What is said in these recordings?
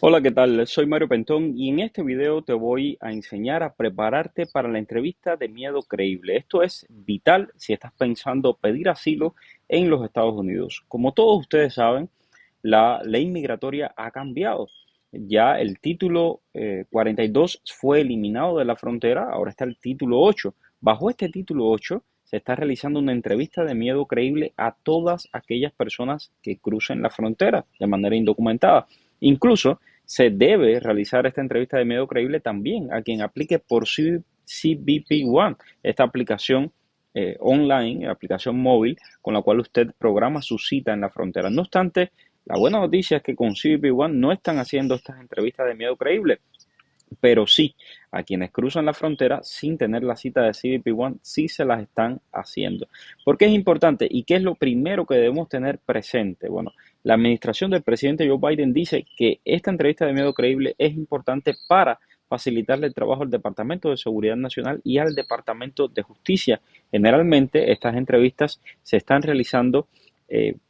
Hola, ¿qué tal? Soy Mario Pentón y en este video te voy a enseñar a prepararte para la entrevista de miedo creíble. Esto es vital si estás pensando pedir asilo en los Estados Unidos. Como todos ustedes saben, la ley migratoria ha cambiado. Ya el título 42 fue eliminado de la frontera, ahora está el título 8. Bajo este título 8 se está realizando una entrevista de miedo creíble a todas aquellas personas que crucen la frontera de manera indocumentada. Incluso se debe realizar esta entrevista de miedo creíble también a quien aplique por CBP One, esta aplicación online, aplicación móvil, con la cual usted programa su cita en la frontera. No obstante, la buena noticia es que con CBP One no están haciendo estas entrevistas de miedo creíble, pero sí, a quienes cruzan la frontera sin tener la cita de CBP One, sí se las están haciendo. ¿Por qué es importante? ¿Y qué es lo primero que debemos tener presente? Bueno, la administración del presidente Joe Biden dice que esta entrevista de miedo creíble es importante para facilitarle el trabajo al Departamento de Seguridad Nacional y al Departamento de Justicia. Generalmente estas entrevistas se están realizando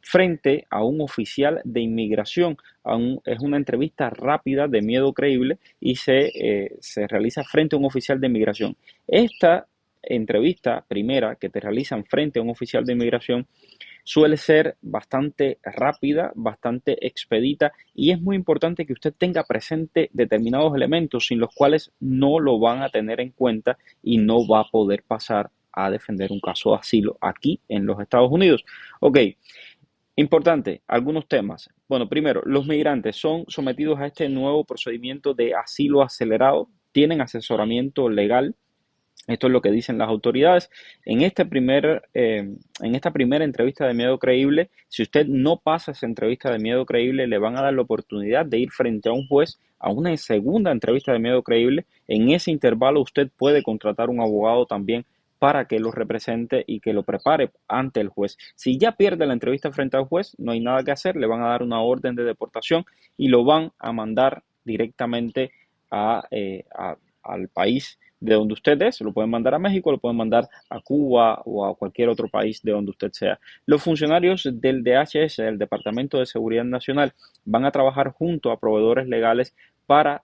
frente a un oficial de inmigración. Es una entrevista rápida de miedo creíble y se realiza frente a un oficial de inmigración. Esta entrevista primera que te realizan frente a un oficial de inmigración suele ser bastante rápida, bastante expedita y es muy importante que usted tenga presente determinados elementos sin los cuales no lo van a tener en cuenta y no va a poder pasar a defender un caso de asilo aquí en los Estados Unidos. Ok, importante, algunos temas. Bueno, primero, los migrantes son sometidos a este nuevo procedimiento de asilo acelerado, tienen asesoramiento legal. Esto es lo que dicen las autoridades. En esta primera entrevista de miedo creíble, si usted no pasa esa entrevista de miedo creíble, le van a dar la oportunidad de ir frente a un juez a una segunda entrevista de miedo creíble. En ese intervalo usted puede contratar un abogado también para que lo represente y que lo prepare ante el juez. Si ya pierde la entrevista frente al juez, no hay nada que hacer, le van a dar una orden de deportación y lo van a mandar directamente al país de donde usted es, lo pueden mandar a México, lo pueden mandar a Cuba o a cualquier otro país de donde usted sea. Los funcionarios del DHS, del Departamento de Seguridad Nacional, van a trabajar junto a proveedores legales para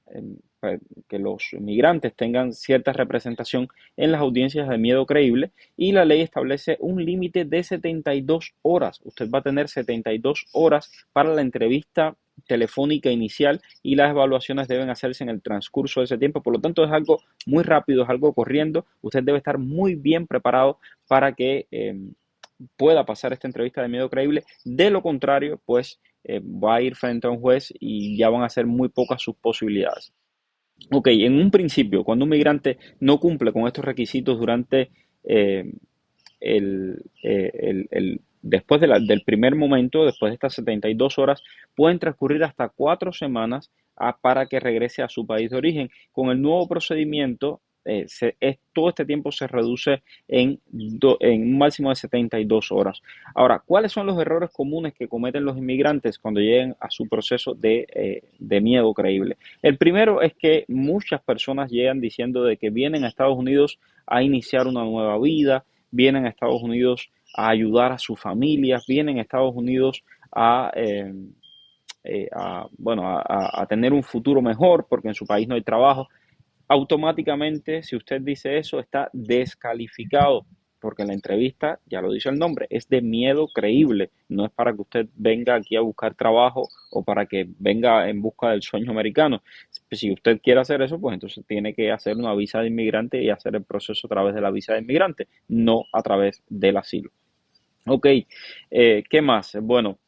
que los migrantes tengan cierta representación en las audiencias de miedo creíble y la ley establece un límite de 72 horas. Usted va a tener 72 horas para la entrevista telefónica inicial y las evaluaciones deben hacerse en el transcurso de ese tiempo. Por lo tanto, es algo muy rápido, es algo corriendo. Usted debe estar muy bien preparado para que pueda pasar esta entrevista de miedo creíble. De lo contrario, pues va a ir frente a un juez y ya van a ser muy pocas sus posibilidades. Ok, en un principio, cuando un migrante no cumple con estos requisitos durante eh, después del primer momento, después de estas 72 horas, pueden transcurrir hasta 4 semanas para que regrese a su país de origen. Con el nuevo procedimiento, todo este tiempo se reduce en un máximo de 72 horas. Ahora, ¿cuáles son los errores comunes que cometen los inmigrantes cuando lleguen a su proceso de miedo creíble? El primero es que muchas personas llegan diciendo de que vienen a Estados Unidos a iniciar una nueva vida, vienen a Estados Unidos a ayudar a sus familias, vienen a Estados Unidos a tener un futuro mejor porque en su país no hay trabajo. Automáticamente, si usted dice eso, está descalificado, porque la entrevista, ya lo dice el nombre, es de miedo creíble, no es para que usted venga aquí a buscar trabajo o para que venga en busca del sueño americano. Si usted quiere hacer eso, pues entonces tiene que hacer una visa de inmigrante y hacer el proceso a través de la visa de inmigrante, no a través del asilo. Ok, ¿qué más? Bueno,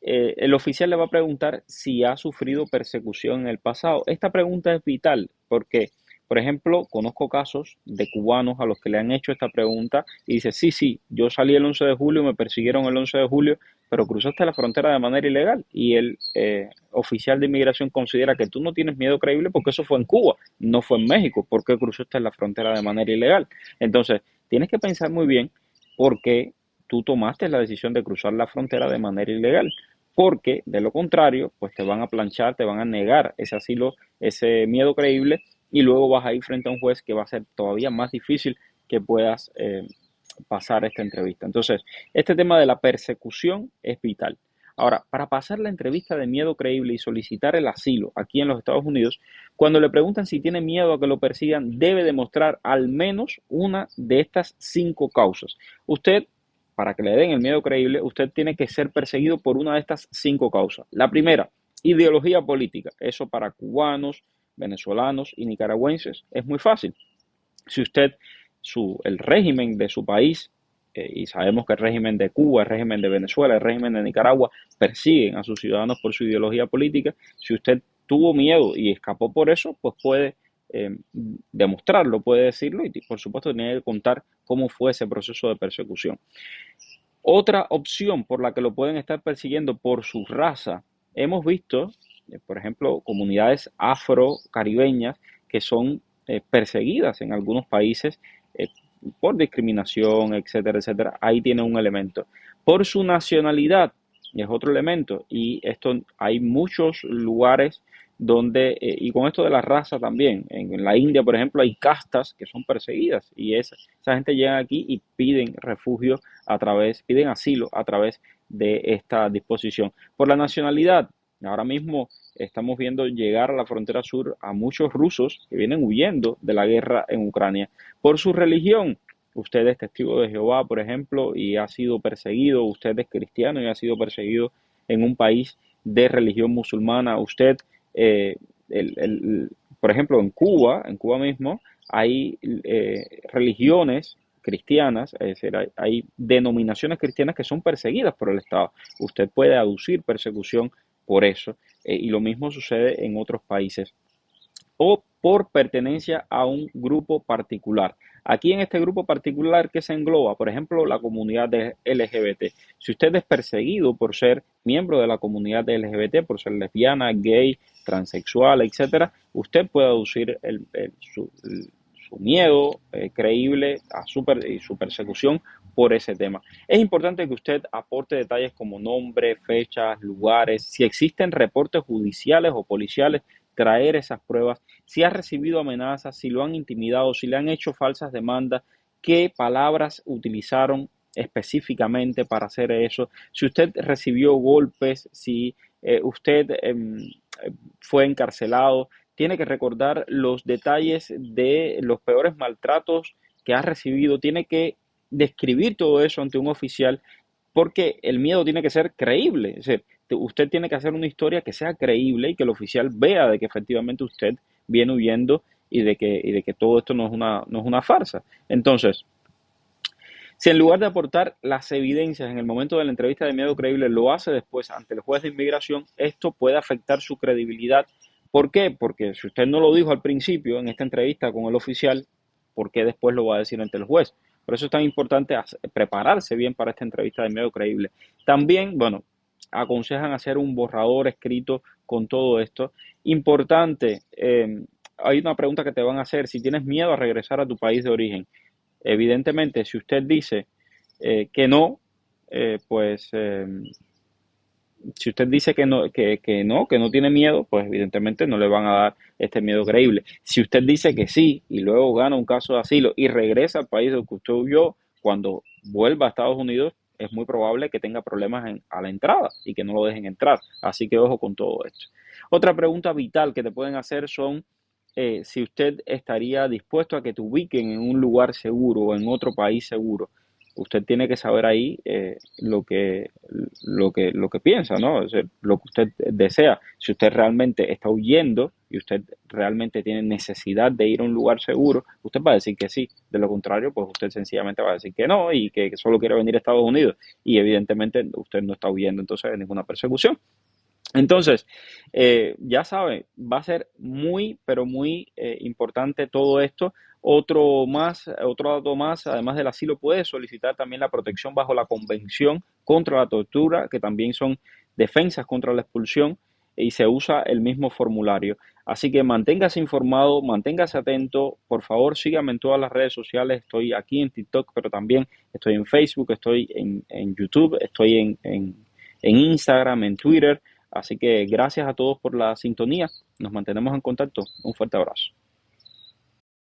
el oficial le va a preguntar si ha sufrido persecución en el pasado. Esta pregunta es vital porque, por ejemplo, conozco casos de cubanos a los que le han hecho esta pregunta y dice, sí, sí, yo salí el 11 de julio, me persiguieron el 11 de julio, pero cruzaste la frontera de manera ilegal y el oficial de inmigración considera que tú no tienes miedo creíble porque eso fue en Cuba, no fue en México, ¿por qué cruzaste la frontera de manera ilegal? Entonces, tienes que pensar muy bien por qué tú tomaste la decisión de cruzar la frontera de manera ilegal porque de lo contrario, pues te van a planchar, te van a negar ese asilo, ese miedo creíble y luego vas a ir frente a un juez que va a ser todavía más difícil que puedas pasar esta entrevista. Entonces, este tema de la persecución es vital. Ahora, para pasar la entrevista de miedo creíble y solicitar el asilo aquí en los Estados Unidos, cuando le preguntan si tiene miedo a que lo persigan, debe demostrar al menos una de estas 5 causas. Usted, para que le den el miedo creíble, usted tiene que ser perseguido por una de estas 5 causas. La primera, ideología política. Eso para cubanos, venezolanos y nicaragüenses es muy fácil. Si usted, el régimen de su país, y sabemos que el régimen de Cuba, el régimen de Venezuela, el régimen de Nicaragua persiguen a sus ciudadanos por su ideología política, si usted tuvo miedo y escapó por eso, pues puede demostrarlo, puede decirlo y por supuesto tiene que contar cómo fue ese proceso de persecución. Otra opción por la que lo pueden estar persiguiendo por su raza, hemos visto, por ejemplo, comunidades afro-caribeñas que son perseguidas en algunos países eh, por discriminación, etcétera, etcétera. Ahí tiene un elemento. Por su nacionalidad es otro elemento. Y esto hay muchos lugares donde, y con esto de la raza también, en la India, por ejemplo, hay castas que son perseguidas y esa gente llega aquí y piden refugio piden asilo a través de esta disposición. Por la nacionalidad, ahora mismo estamos viendo llegar a la frontera sur a muchos rusos que vienen huyendo de la guerra en Ucrania. Por su religión, usted es testigo de Jehová, por ejemplo, y ha sido perseguido, usted es cristiano y ha sido perseguido en un país de religión musulmana, usted, eh, el, el, por ejemplo, en Cuba mismo, hay religiones cristianas, es decir, hay denominaciones cristianas que son perseguidas por el Estado. Usted puede aducir persecución por eso, y lo mismo sucede en otros países. O por pertenencia a un grupo particular. Aquí en este grupo particular que se engloba, por ejemplo, la comunidad de LGBT. Si usted es perseguido por ser miembro de la comunidad de LGBT, por ser lesbiana, gay, transexual, etcétera, usted puede aducir su miedo creíble y su persecución por ese tema. Es importante que usted aporte detalles como nombre, fechas, lugares, si existen reportes judiciales o policiales, traer esas pruebas, si ha recibido amenazas, si lo han intimidado, si le han hecho falsas demandas, qué palabras utilizaron específicamente para hacer eso, si usted recibió golpes, si usted fue encarcelado, tiene que recordar los detalles de los peores maltratos que ha recibido, tiene que describir todo eso ante un oficial porque el miedo tiene que ser creíble. Es decir, usted tiene que hacer una historia que sea creíble y que el oficial vea de que efectivamente usted viene huyendo y de que todo esto no es una farsa. Entonces, si en lugar de aportar las evidencias en el momento de la entrevista de miedo creíble lo hace después ante el juez de inmigración, esto puede afectar su credibilidad. ¿Por qué? Porque si usted no lo dijo al principio en esta entrevista con el oficial, ¿por qué después lo va a decir ante el juez? Por eso es tan importante prepararse bien para esta entrevista de miedo creíble. También, bueno, aconsejan hacer un borrador escrito con todo esto. Importante, hay una pregunta que te van a hacer, si tienes miedo a regresar a tu país de origen. Evidentemente, si usted dice que no, pues si usted dice que no tiene miedo, pues evidentemente no le van a dar este miedo creíble. Si usted dice que sí y luego gana un caso de asilo y regresa al país del que usted huyó, cuando vuelva a Estados Unidos, es muy probable que tenga problemas a la entrada y que no lo dejen entrar. Así que ojo con todo esto. Otra pregunta vital que te pueden hacer son si usted estaría dispuesto a que te ubiquen en un lugar seguro o en otro país seguro. Usted tiene que saber ahí lo que piensa, ¿no? O sea, lo que usted desea. Si usted realmente está huyendo y usted realmente tiene necesidad de ir a un lugar seguro, usted va a decir que sí. De lo contrario, pues usted sencillamente va a decir que no y que solo quiere venir a Estados Unidos. Y evidentemente usted no está huyendo entonces de ninguna persecución. Entonces, ya sabe, va a ser muy, pero muy importante todo esto. Otro dato más, además del asilo, puede solicitar también la protección bajo la Convención contra la Tortura, que también son defensas contra la expulsión, y se usa el mismo formulario. Así que manténgase informado, manténgase atento. Por favor, síganme en todas las redes sociales. Estoy aquí en TikTok, pero también estoy en Facebook, estoy en YouTube, estoy en Instagram, en Twitter. Así que gracias a todos por la sintonía. Nos mantenemos en contacto. Un fuerte abrazo.